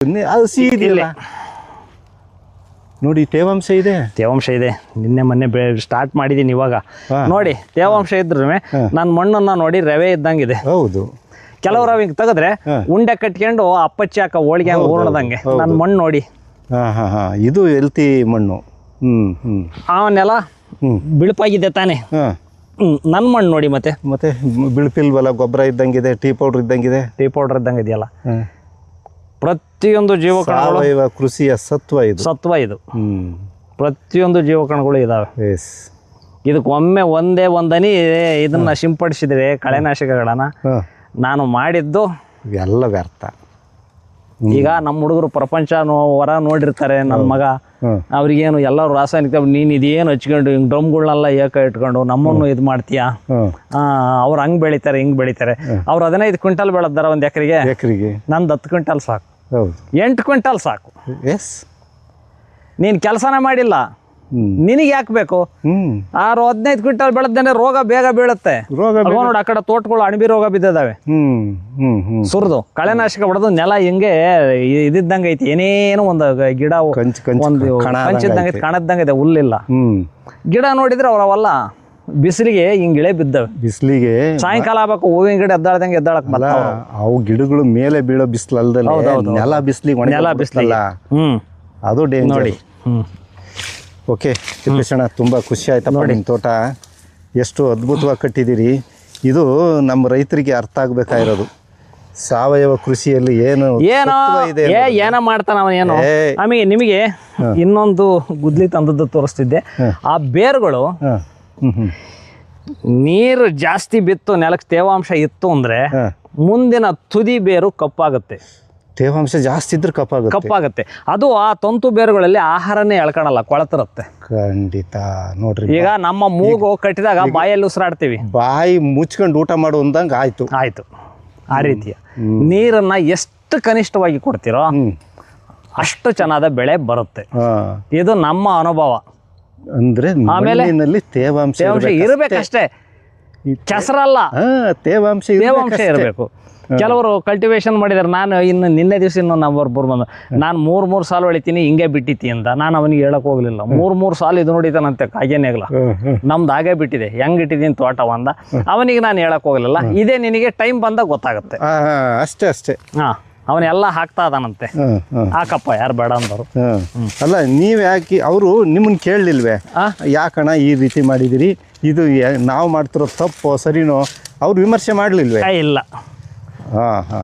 ಅದು ಸಿಹಿದಿಲ್ಲ ನೋಡಿ, ತೇವಾಂಶ ಇದೆ. ನಿನ್ನೆ ಮೊನ್ನೆ ಸ್ಟಾರ್ಟ್ ಮಾಡಿದೀನಿ ಇವಾಗ. ನೋಡಿ ತೇವಾಂಶ ಇದ್ರೂ ನನ್ನ ಮಣ್ಣನ್ನ ನೋಡಿ ರವೆ ಇದ್ದಂಗಿದೆ. ಹೌದು, ಕೆಲವರು ಹಿಂಗೆ ತೆಗೆದ್ರೆ ಉಂಡೆ ಕಟ್ಕೊಂಡು ಅಪ್ಪಚ್ಚಿ ಹಾಕ ಹೋಳಿಗೆ ಹಂಗೆ ಊರ್ಣದಂಗೆ. ನನ್ನ ಮಣ್ಣು ನೋಡಿ, ಇದು ಹೆಲ್ತಿ ಮಣ್ಣು. ಅವನ್ನೆಲ್ಲ ಬಿಳುಪಾಗಿದೆ ತಾನೆ. ನನ್ನ ಮಣ್ಣು ನೋಡಿ, ಮತ್ತೆ ಬಿಳುಪಿಲ್ವಲ್ಲ, ಗೊಬ್ಬರ ಇದ್ದಂಗಿದೆ, ಟೀ ಪೌಡರ್ ಇದ್ದಂಗಿದೆಯಲ್ಲ. ಪ್ರತಿಯೊಂದು ಸಾವಯವ ಕೃಷಿಯ ಸತ್ವ ಇದು. ಪ್ರತಿಯೊಂದು ಜೀವಕಣಗಳು ಇದಾವೆ. ಇದಕ್ಕೆ ಒಮ್ಮೆ ಒಂದನಿ ಇದನ್ನ ಸಿಂಪಡಿಸಿದ್ರೆ ಕಳೆನಾಶಕಗಳನ್ನ ನಾನು ಮಾಡಿದ್ದು ಎಲ್ಲ ವ್ಯರ್ಥ. ಈಗ ನಮ್ಮ ಹುಡುಗರು ಪ್ರಪಂಚ ಹೊರ ನೋಡಿರ್ತಾರೆ. ನನ್ನ ಮಗ ಅವ್ರಿಗೇನು ಎಲ್ಲರೂ ರಾಸಾಯನಿಕ, ನೀನು ಇದೇನು ಹಚ್ಕೊಂಡು ಹಿಂಗೆ ಡ್ರಮ್ಗಳನ್ನೆಲ್ಲ ಇಟ್ಕೊಂಡು ನಮ್ಮನ್ನು ಇದು ಮಾಡ್ತೀಯಾ, ಅವ್ರು ಹಂಗೆ ಬೆಳಿತಾರೆ ಹಿಂಗೆ ಬೆಳಿತಾರೆ. ಅವ್ರು 15 ಕ್ವಿಂಟಲ್ ಬೆಳೆದಾರ ಒಂದು ಎಕರೆಗೆ. ನಂದು 10 ಕ್ವಿಂಟಲ್ ಸಾಕು, 8 ಕ್ವಿಂಟಲ್ ಸಾಕು. ನೀನು ಕೆಲಸನೇ ಮಾಡಿಲ್ಲ, ನಿನಗೆ ಯಾಕೆ ಬೇಕು? 15 ಕ್ವಿಂಟಲ್ ಬೆಳೆದೇನೆ ರೋಗ ಬೇಗ ಬೀಳುತ್ತೆ. ನೋಡಿ ಆ ಕಡೆ ತೋಟಗಳು ಅಣಬಿ ರೋಗ ಬಿದ್ದಿದ್ದಾವೆ. ಸುರಿದು ಕಳೆನಾಶಕ ಹೊಡೆದು ನೆಲ ಹಿಂಗೆ ಇದ್ದಂಗೆ ಐತಿ. ಏನೇನು ಒಂದು ಗಿಡ ಒಂದು ಕಂಚಿದ್ದಂಗೆ ಕಾಣದ್ದಂಗೆ ಇದೆ, ಹುಲ್ಲಿಲ್ಲ. ಗಿಡ ನೋಡಿದ್ರೆ ಅವಲ್ಲ ಬಿಸಿಲಿಗೆ ಹಿಂಗ್ ಇಳೆ ಬಿದ್ದವೆ. ಬಿಸಿಲಿಗೆ ಸಾಯಂಕಾಲ ಆಗ್ಬೇಕು, ಹೂವಿನ ಗಿಡ ಎದ್ದಾಳ್ದಂಗೆ ಎದ್ದಾಳಕ್ ಅವು ಗಿಡಗಳು ಮೇಲೆ ಬೀಳೋ ಬಿಸಿಲು ಅಲ್ದಲ್ಲ, ನೆಲ ಬಿಸಿಲಿಗೆ ಅದು ಡೇಂಜರ್ ನೋಡಿ. ಓಕೆ ತಿಪ್ಪೇಶಣ್ಣ, ತುಂಬ ಖುಷಿ ಆಯ್ತಪ್ಪ. ನಿಮ್ಮ ತೋಟ ಎಷ್ಟು ಅದ್ಭುತವಾಗಿ ಕಟ್ಟಿದ್ದೀರಿ. ಇದು ನಮ್ಮ ರೈತರಿಗೆ ಅರ್ಥ ಆಗ್ಬೇಕಾಗಿರೋದು. ಸಾವಯವ ಕೃಷಿಯಲ್ಲಿ ಏನೋ ಮಾಡ್ತಾನ ಅವನೇನೋ. ಆಮೇಲೆ ನಿಮಗೆ ಇನ್ನೊಂದು ಗುದ್ಲಿ ತಂದದ್ದು ತೋರಿಸ್ತಿದ್ದೆ. ಆ ಬೇರುಗಳು ನೀರು ಜಾಸ್ತಿ ಬಿತ್ತು, ನೆಲಕ್ಕೆ ತೇವಾಂಶ ಇತ್ತು ಅಂದ್ರೆ ಮುಂದಿನ ತುದಿ ಬೇರು ಕಪ್ಪಾಗುತ್ತೆ. ತೇವಾಂಶ ಜಾಸ್ತಿ ಇದ್ರೆ ಕಪ್ಪಾಗುತ್ತೆ. ಅದು ಆ ತಂತು ಬೇರುಗಳಲ್ಲಿ ಆಹಾರನೇ ಎಳ್ಕೊಳಲ್ಲ, ಕೊಳತಿರುತ್ತೆ. ಖಂಡಿತ ನೋಡ್ರಿ, ಈಗ ನಮ್ಮ ಮೂಗು ಕಟ್ಟಿದಾಗ ಬಾಯಲ್ಲಿ ಉಸಿರಾಡ್ತೀವಿ, ಬಾಯಿ ಮುಚ್ಕೊಂಡು ಊಟ ಮಾಡು ಅಂದಂಗೆ ಆಯ್ತು. ಆ ರೀತಿಯ ನೀರನ್ನ ಎಷ್ಟು ಕನಿಷ್ಠವಾಗಿ ಕೊಡ್ತೀರೋ ಅಷ್ಟು ಚೆನ್ನಾದ ಬೆಳೆ ಬರುತ್ತೆ. ಇದು ನಮ್ಮ ಅನುಭವ. ಅಂದ್ರೆ ಮಣ್ಣಿನಲ್ಲಿ ತೇವಾಂಶ ಇರಬೇಕಷ್ಟೇ, ಕೆಸರಲ್ಲ, ತೇವಾಂಶ ಇರಬೇಕು. ಕೆಲವರು ಕಲ್ಟಿವೇಶನ್ ಮಾಡಿದಾರೆ. ನಾನು ನಿನ್ನೆ ದಿವಸ ನಂಬರ್ ಬಂದು ನಾನು 3 ಸಾಲು ಹೊಳಿತೀನಿ ಹಿಂಗೆ ಬಿಟ್ಟಿತಿ ಅಂತ ನಾನು ಅವನಿಗೆ ಹೇಳಕ್ ಹೋಗ್ಲಿಲ್ಲ. 3 ಸಾಲು ಇದು ನೋಡಿತಾನಂತೆ ಕಾಗೇನೇಗ್ಲ, ನಮ್ದು ಹಾಗೆ ಬಿಟ್ಟಿದೆ, ಹೆಂಗ್ ಇಟ್ಟಿದ್ದೀನಿ ತೋಟ ಅಂದ. ಅವನಿಗೆ ನಾನು ಹೇಳಕ್ ಹೋಗ್ಲಿಲ್ಲ. ಇದೇ ನಿನಗೆ ಟೈಮ್ ಬಂದಾಗ ಗೊತ್ತಾಗುತ್ತೆ. ಅಷ್ಟೇ. ಅವನೆಲ್ಲ ಹಾಕ್ತಾ ಇದಾನಂತೆ, ಹಾಕಪ್ಪ, ಯಾರು ಬೇಡ ಅಂದರು. ಅಲ್ಲ, ನೀವ್ ಯಾಕೆ ಅವರು ನಿಮ್ಮನ್ನ ಕೇಳಲಿಲ್ವೇ? ಯಾಕಣ್ಣ ಈ ರೀತಿ ಮಾಡಿದಿರಿ, ಇದು ನಾವು ಮಾಡ್ತಿರೋ ತಪ್ಪು ಸರಿನೋ ಅವ್ರು ವಿಮರ್ಶೆ ಮಾಡ್ಲಿಲ್ವೇ? ಇಲ್ಲ.